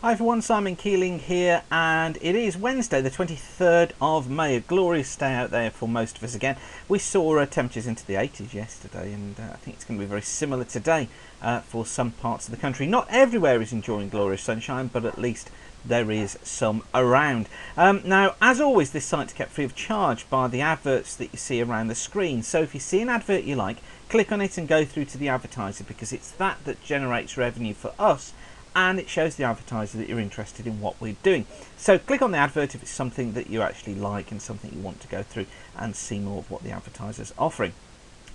Hi everyone, Simon Keeling here, and it is Wednesday the 23rd of May, a glorious day out there for most of us again. We saw temperatures into the 80s yesterday, and I think it's going to be very similar today for some parts of the country. Not everywhere is enjoying glorious sunshine, but at least there is some around. Now, as always, this site's kept free of charge by the adverts that you see around the screen. So if you see an advert you like, click on it and go through to the advertiser, because it's that generates revenue for us, and it shows the advertiser that you're interested in what we're doing. So click on the advert if it's something that you actually like and something you want to go through and see more of what the advertiser's offering.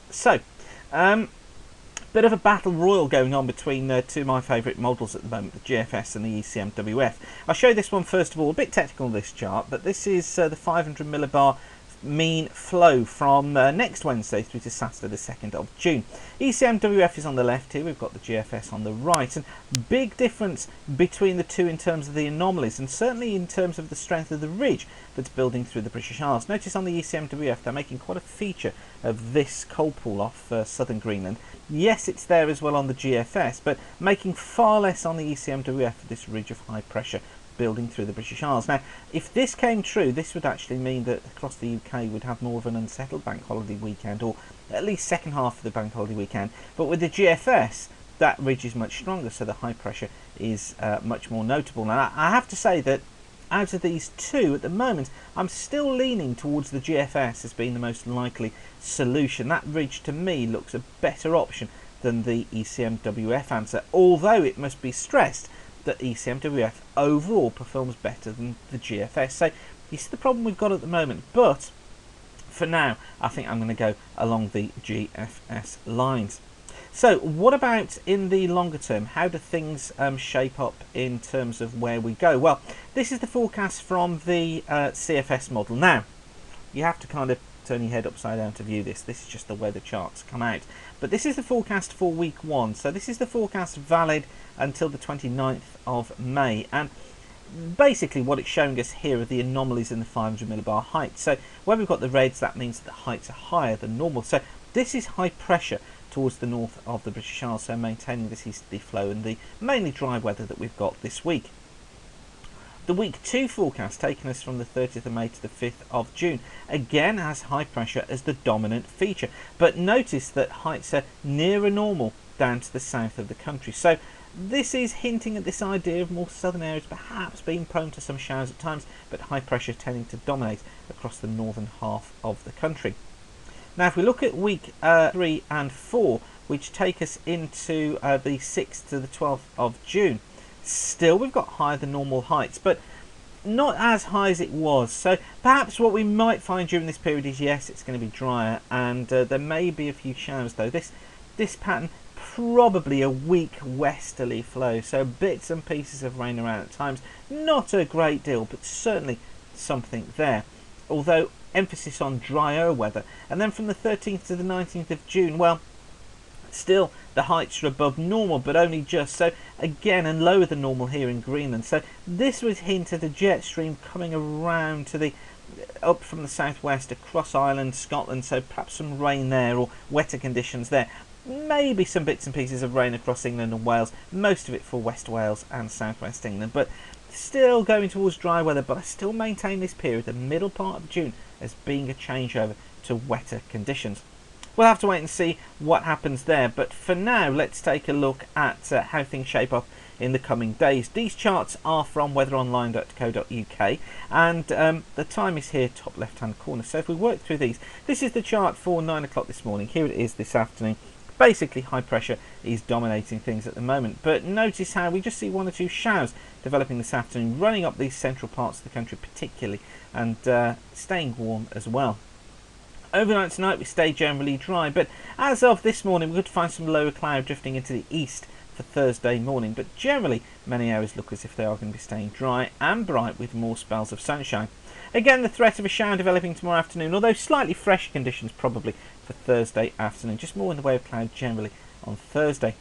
So, bit of a battle royal going on between two of my favourite models at the moment, the GFS and the ECMWF. I'll show you this one first of all. A bit technical, this chart, but this is the 500 millibar mean flow from next Wednesday through to Saturday the 2nd of June. ECMWF is on the left here, we've got the GFS on the right, and big difference between the two in terms of the anomalies, and certainly in terms of the strength of the ridge that's building through the British Isles. Notice on the ECMWF they're making quite a feature of this cold pool off southern Greenland. Yes, it's there as well on the GFS, but making far less on the ECMWF for this ridge of high pressure building through the British Isles. Now, if this came true, this would actually mean that across the UK would have more of an unsettled bank holiday weekend, or at least second half of the bank holiday weekend. But with the GFS, that ridge is much stronger, so the high pressure is much more notable. Now, I have to say that out of these two, at the moment, I'm still leaning towards the GFS as being the most likely solution. That ridge, to me, looks a better option than the ECMWF answer, although it must be stressed that ECMWF overall performs better than the GFS. So you see the problem we've got at the moment, but for now I think I'm going to go along the GFS lines. So what about in the longer term? How do things shape up in terms of where we go? Well, this is the forecast from the CFS model. Now, you have to kind of turn your head upside down to view this. This is just the weather charts come out. But this is the forecast for week 1. So this is the forecast valid until the 29th of May. And basically what it's showing us here are the anomalies in the 500 millibar height. So where we've got the reds, that means that the heights are higher than normal. So this is high pressure towards the north of the British Isles, so maintaining this easterly flow and the mainly dry weather that we've got this week. The week 2 forecast, taking us from the 30th of May to the 5th of June, again has high pressure as the dominant feature. But notice that heights are nearer normal down to the south of the country. So this is hinting at this idea of more southern areas perhaps being prone to some showers at times, but high pressure tending to dominate across the northern half of the country. Now, if we look at week 3 and 4, which take us into the 6th to the 12th of June, still we've got higher than normal heights, but not as high as it was. So perhaps what we might find during this period is, yes, it's going to be drier, and there may be a few showers, though. This pattern, probably a weak westerly flow, so bits and pieces of rain around at times. Not a great deal, but certainly something there, although emphasis on drier weather. And then from the 13th to the 19th of June, well, still the heights are above normal, but only just. So again, and lower than normal here in Greenland. So this would hint at a jet stream coming around to the up from the southwest across Ireland, Scotland, so perhaps some rain there, or wetter conditions there. Maybe some bits and pieces of rain across England and Wales, most of it for West Wales and southwest England, but still going towards dry weather. But I still maintain this period, the middle part of June, as being a changeover to wetter conditions. We'll have to wait and see what happens there, but for now let's take a look at how things shape up in the coming days. These charts are from weatheronline.co.uk, and the time is here, top left hand corner. So if we work through these, this is the chart for 9 o'clock this morning. Here it is this afternoon. Basically high pressure is dominating things at the moment, but notice how we just see 1 or 2 showers developing this afternoon, running up these central parts of the country particularly, and staying warm as well. Overnight tonight we stay generally dry, but as of this morning we could find some lower cloud drifting into the east for Thursday morning, but generally many areas look as if they are going to be staying dry and bright with more spells of sunshine. Again, the threat of a shower developing tomorrow afternoon, although slightly fresh conditions probably for Thursday afternoon, just more in the way of cloud generally on Thursday.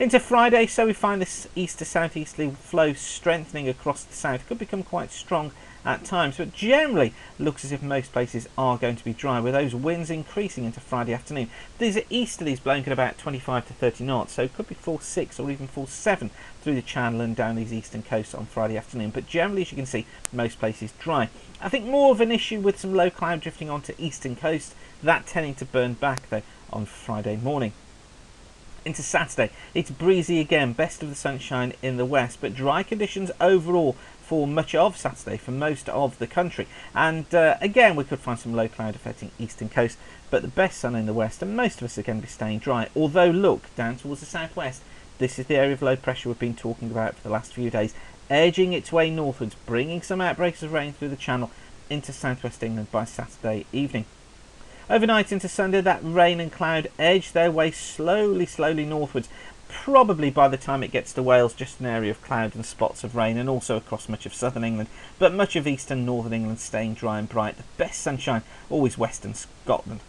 Into Friday, so we find this east to southeasterly flow strengthening across the south. Could become quite strong at times, but generally looks as if most places are going to be dry, with those winds increasing into Friday afternoon. These are easterlies blowing at about 25 to 30 knots, so it could be force 6 or even force 7 through the channel and down these eastern coasts on Friday afternoon, but generally, as you can see, most places dry. I think more of an issue with some low cloud drifting onto eastern coast, that tending to burn back though on Friday morning. Into Saturday, it's breezy again, best of the sunshine in the west, but dry conditions overall for much of Saturday for most of the country. And again, we could find some low cloud affecting eastern coast, but the best sun in the west, and most of us are going to be staying dry. Although look down towards the southwest, this is the area of low pressure we've been talking about for the last few days, edging its way northwards, bringing some outbreaks of rain through the channel into southwest England by Saturday evening. Overnight into Sunday, that rain and cloud edge their way slowly northwards. Probably by the time it gets to Wales, just an area of cloud and spots of rain, and also across much of southern England, but much of eastern and northern England staying dry and bright. The best sunshine always western Scotland.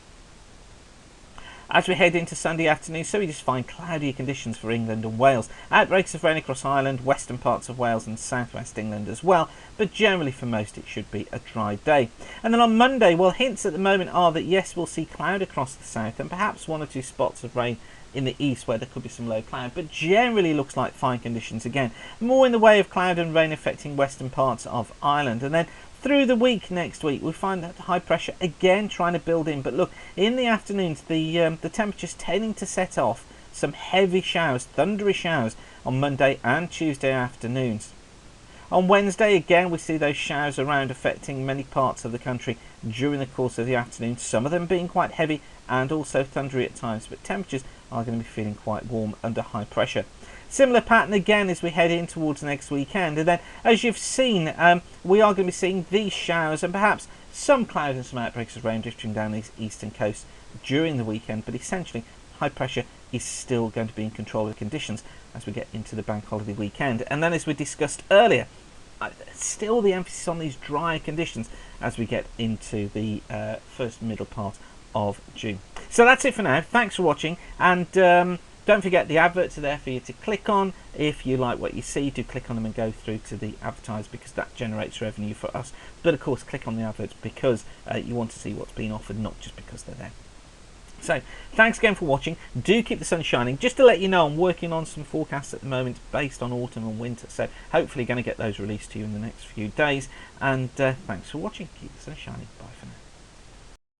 As we head into Sunday afternoon, so we just find cloudier conditions for England and Wales. Outbreaks of rain across Ireland, western parts of Wales and southwest England as well, but generally for most it should be a dry day. And then on Monday, well, hints at the moment are that yes, we'll see cloud across the south and perhaps 1 or 2 spots of rain in the east where there could be some low cloud, but generally looks like fine conditions again. More in the way of cloud and rain affecting western parts of Ireland. And then through the week next week, we find that high pressure again trying to build in. But look, in the afternoons, the temperatures tending to set off some heavy showers, thundery showers on Monday and Tuesday afternoons. On Wednesday, again, we see those showers around affecting many parts of the country during the course of the afternoon, some of them being quite heavy and also thundery at times, but temperatures are going to be feeling quite warm under high pressure. Similar pattern again as we head in towards next weekend, and then as you've seen, we are going to be seeing these showers and perhaps some cloud and some outbreaks of rain drifting down these eastern coasts during the weekend, but essentially high pressure is still going to be in control of the conditions as we get into the bank holiday weekend. And then as we discussed earlier, still the emphasis on these dry conditions as we get into the first middle part of June. So that's it for now. Thanks for watching, and don't forget the adverts are there for you to click on. If you like what you see, do click on them and go through to the advertise, because that generates revenue for us. But of course, click on the adverts because you want to see what's being offered, not just because they're there. So thanks again for watching. Do keep the sun shining. Just to let you know, I'm working on some forecasts at the moment based on autumn and winter, so hopefully going to get those released to you in the next few days. And thanks for watching. Keep the sun shining. Bye for now.